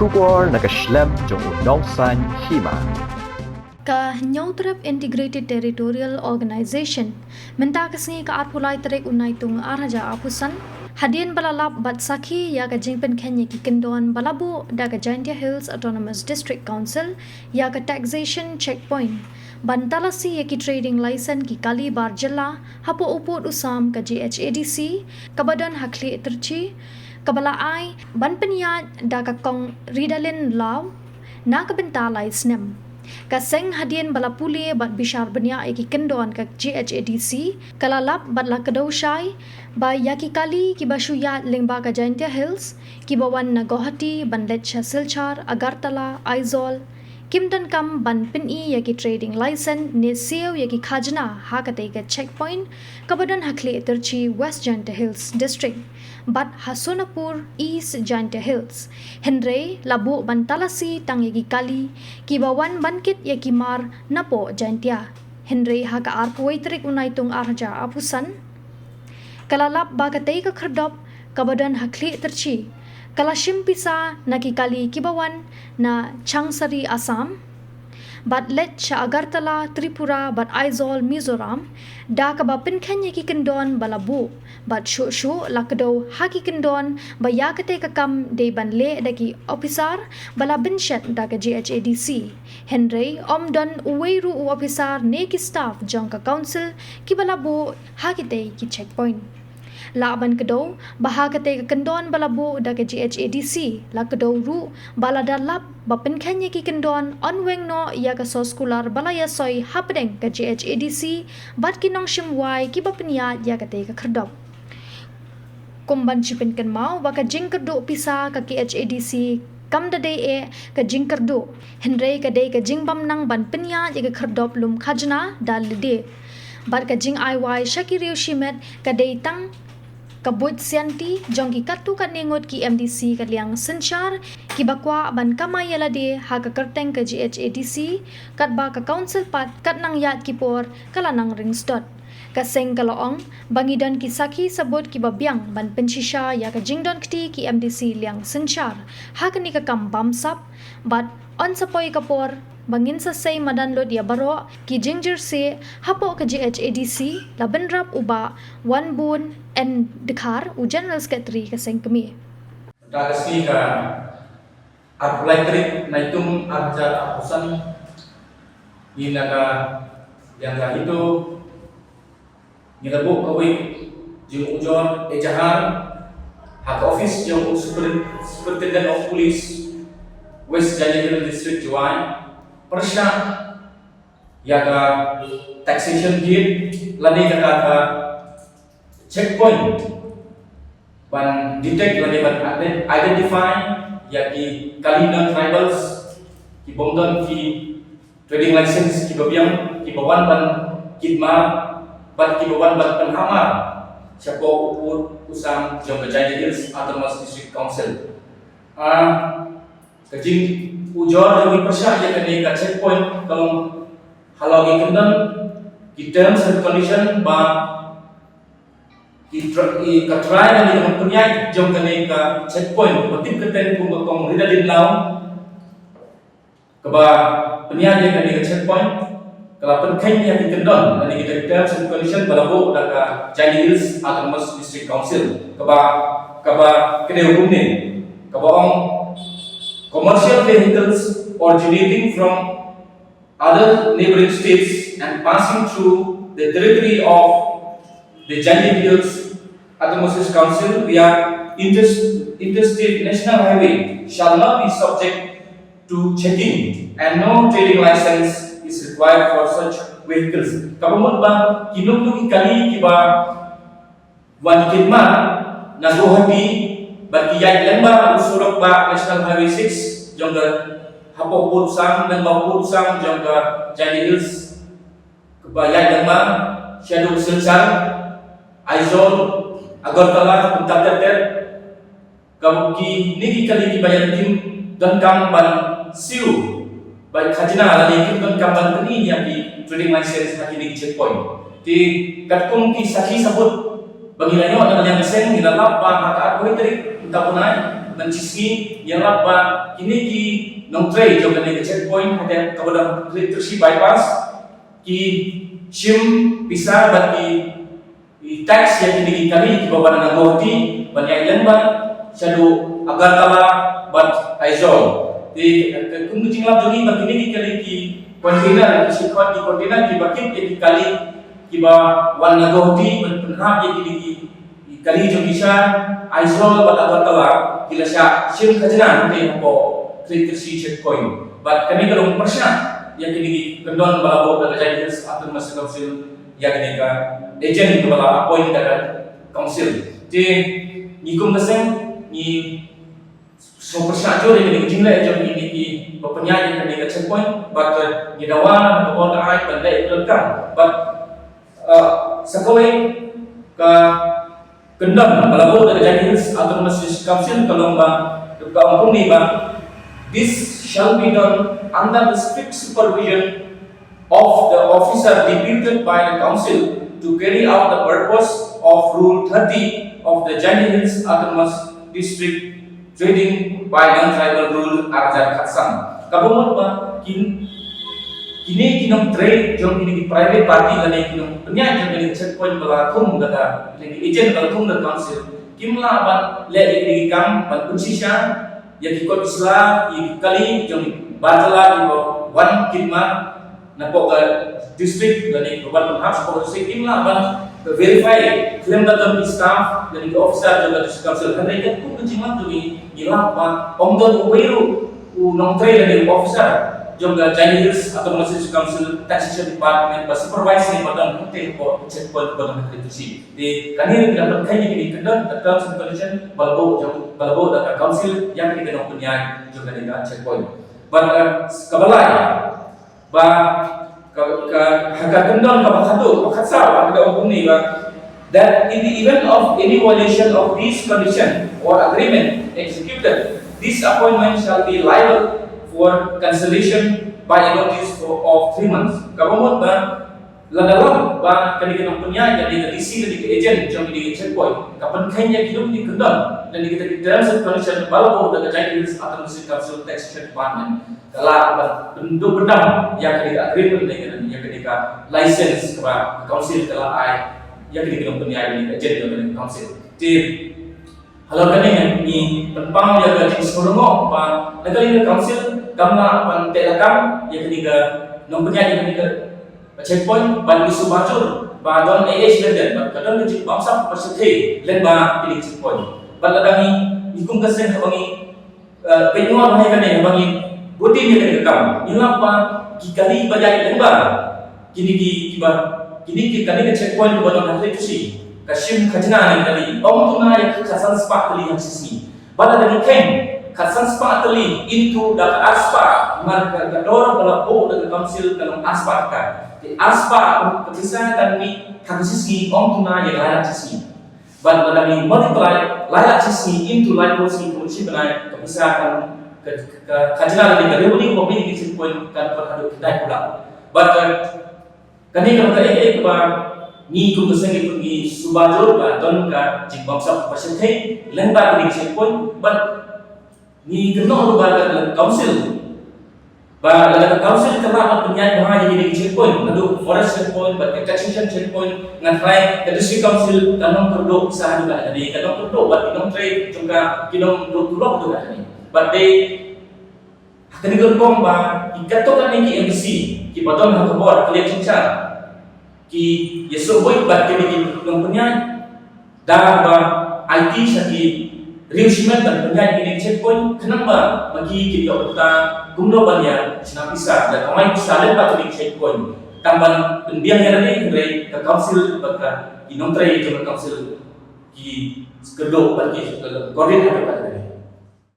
Shubor nakaslem jong unongsan Hima. Ka Nyautrap Integrated Territorial Organization minta kasni ka arpulai terek unai tung arhaja apusan hadian balalap bat sakhi ya ka jingpen Kenya ki Kyndon balabu da ka Jhadc Hills Autonomous District Council ya ka taxation checkpoint bantalasi ya ki trading license ki kali bar jilla hapo uput usam ka Jhadc kabadan Khliehtyrshi kabala ai ban peniat da ka kong ridalin law na ka bentalai snem kaseng hadian balapuli bat bishar benya ki Kyndon ka Jhadc kalalap bat la kadaushai ba Ïaki kali ki bashuya lengba ka Jhadc Hills ki bawan na Guwahati banlet Silchar Agartala Aizawl Kyndon kam ban pin-i ya ki trading license ne seo ya ki khajna ha ka te ka checkpoint kabadan Khliehtyrshi West Jhadc Hills district bat Hasonapur East Jhadc Hills henre labu bantalasi tang ya ki kali ki bawan bankit ya ki mar napo Jhadc henre ha ka arpuai trik unai tung arja apusan kalalap ba ka te ka khardop kabadan Khliehtyrshi kalashim pisa nakikali kibawan na Changsari Assam batlet cha Agartala Tripura bat Aizawl Mizoram da ka ba Pynkhein ki Kyndon balabu bat shu lakdo haki Kyndon ba yakate ka kam de banle da ki officer bala binshet da ka Jhadc henry omdon uweiru u officer ne ki staff jong ka council ki balabu hakite ki checkpoint laban kedo bahagate ka Kyndon balabu da ka Jhadc la kedo ru baladalap ba Pynkhein ki Kyndon onweng no ya ka soskular balaya soy hapdeng ka Jhadc bat kinong shimwai ki bapnya ya ka te ka khardop kumban chipin kan mau ba ka jingkerdo pisa ka Jhadc kam da de ka jingkerdo henry ka de ka jingbam nang ban pnya ya ka khardop lum khajna dal de bat ka jing iy shakiriu shimet ka de tang kabut sianti jongki katu kat nengot ki MDC kat liang senchar ki bakwa ban kamayala de ha ka kerteng ka Jhadc kat ba ka council pat kat nang yat ki por kala nang ringstot ka seng kaloong bangidan ki saki sabut ki babyang ban penshisha ya ka jingdon kti ki MDC liang senchar ha ka ni ka kam bamsap bat on sapoi kapor bangin sa say madanlod ya baro ki ginger se hapo ka Jhadc labenrap uba one bun and Ejahar u general secretary ka sengkemi Kasih ka apply trip naitung arja apusan inaga yang ka Hito nirabu kawik jeng Ujor Ejahar hak office jeng superintendent of police West Jhadc district Juai Persya yaga taxation gate lani ka checkpoint ban detect lani ban identify yaki Kyndon tribals ki bongdon ki trading license ki babyang ki bawan ban kidmar bat ki bawan ban penhamar siapo upur usang jong Jhadc Hills Autonomous District Council kajing Ujor yang Persya yang kena ka checkpoint kalau halau ki Kyndon ki terms and condition ba ki try na ni mempunyai jom kena ka checkpoint penting keten pun kong rida din law keba penian yang kena ka checkpoint kalau Pynkhein yang ki Kyndon ni kita terms and condition balabu da ka Jhadc Hills Autonomous District Council keba kena hukum ni keba commercial vehicles originating from other neighboring states and passing through the territory of the Jhadc Hills Autonomous Council via interstate national highway shall not be subject to checking and no trading license is required for such vehicles. Kabamot ba kinugtug ikali kiba wan kidma na Guwahati Bagiyay lang ba usurok ba National Highway 6 jong ka hapo pusang dan bau pusang jong ka Jhadc Hills kebayay lang ba Shadow Silchar Aizawl Agartala Puntater kamuki niki kali kibayan tim dan kam ban siu baik khajna lani kim dan kam ban tani yang di trading license hakini checkpoint di katkum ki sakhi sabut Bagi layo na kanyang seng nilalap pa hakaat ko hitrik tapunay mencisi yang apa kini ki nongtre jauh dari checkpoint ada kepada Khliehtyrshi bypass ki shim bisa bagi tax yang kini kali di bawah nagoti banyak yang ban shadow agar tala bat Ujor di kunjung lab jadi bagi ini kali ki kontainer ki shikot di kontainer ki bakit jadi kali ki ba wan nagoti penhap yang kini kali jom bisa Ujor bat agar tala kila sya shim khajna nanti apa Khliehtyrshi checkpoint bat kami kalau persya yang kini Kyndon balabo daga jadi atau masih council yang kini ka agent kepala appoint daga council je nikum keseng ni so persya jo kini jingla jom ini ki penyanyi kini ka checkpoint bat ni dawan atau orang ai bandai belakang bat sekolah ka Kyndon balabo daga jadi atau masih council kalau ba ka umpung ni ba this shall be done under the strict supervision of the officer deputed by the council to carry out the purpose of Rule 30 of the Jhadc Autonomous District Trading by Non-Tribal Rule Arjat Khatsang. Kabumot ba kini kinong trade jom kini private party lani kinong penyanyi jom kini checkpoint balakum daga kini agent balakum daga council kimla ban le kini kam ban kunsisya yang ikut Islam yang kali jom batala di wan kidma napok ke district dan di beban penghas polisi kimla ban verify claim dalam staff dan di officer juga di council kan mereka pun kejiman tu di lapa omdon uweru nongtre dan di officer jom ke Chinese atau masih council taxation department pas supervise ni badan hotel ko checkpoint badan Khliehtyrshi di kanir dapat kaya di Kyndon terms and condition balabo data council yang kita nak punya juga dengan checkpoint but kabalai ba Kyndon kabakatu bakatsa ada hukum ni ba that in the event of any violation of this condition or agreement executed this appointment shall be liable for cancellation by a notice of 3 months. Kabumot ba ladalam ba kani kanang punya jadi DC dan di agent jom di checkpoint kapan kanya hidup di Kyndon dan kita terms and condition balabo daga Chinese atau Muslim Council Taxation Department kala bentuk pedang yang ketika agreement dengan yang ketika license kepada council kala ai yang ketika punya di agent dengan council di halo kani ni penpang yang gaji seorang pa nakali council kamla pan telakam yang ketika nomornya yang ketika checkpoint ban isu bacur ba don legend ba kadang di bangsa pasete len ba pilih checkpoint ban ladangi ikum kaseng habangi penyuar hai kan habangi bodi ni ketika kam ilap pa kikali bajai len ba kini kani ke checkpoint ba don Khliehtyrshi kasim khajna ni tadi om tuna yang khasan spa tali yang sisi bala dengan ken khasan spa tali into dak aspa marka gador bala bo dengan council dalam aspa kan di aspa kebiasaan dan ni kami sisi om tuna yang layak sisi bala dengan multiply layak sisi into layak sisi kunci benai kebiasaan khajna ni gador ni ko bi di point kan perhadu kita pula but kani kalau ke ba ni kung kesengi pergi subajur ba don ka jik bangsa pasete lemba ni checkpoint but ni kena ba dalam council ba dalam council kena penyanyi bahaya ni checkpoint adu forest checkpoint ba taxation checkpoint ngan try ke district council kanong perlu usaha juga tadi kanong perlu ba kinong trade juga kinong tulok juga tadi but they akan digempong ba ikatokan ni MC ki badon ha kabor Khliehtyrshi ki yeso boy bat ke ni ng penyanyi dah ba IT saki reusimen dan penyanyi ini checkpoint kenapa bagi kita kita gumno banyak sinapisa dan kamai bisa lepas di checkpoint tamban pendiam yang ni dari ke council baka inong tray ke council ki kedok bagi koordinat apa tadi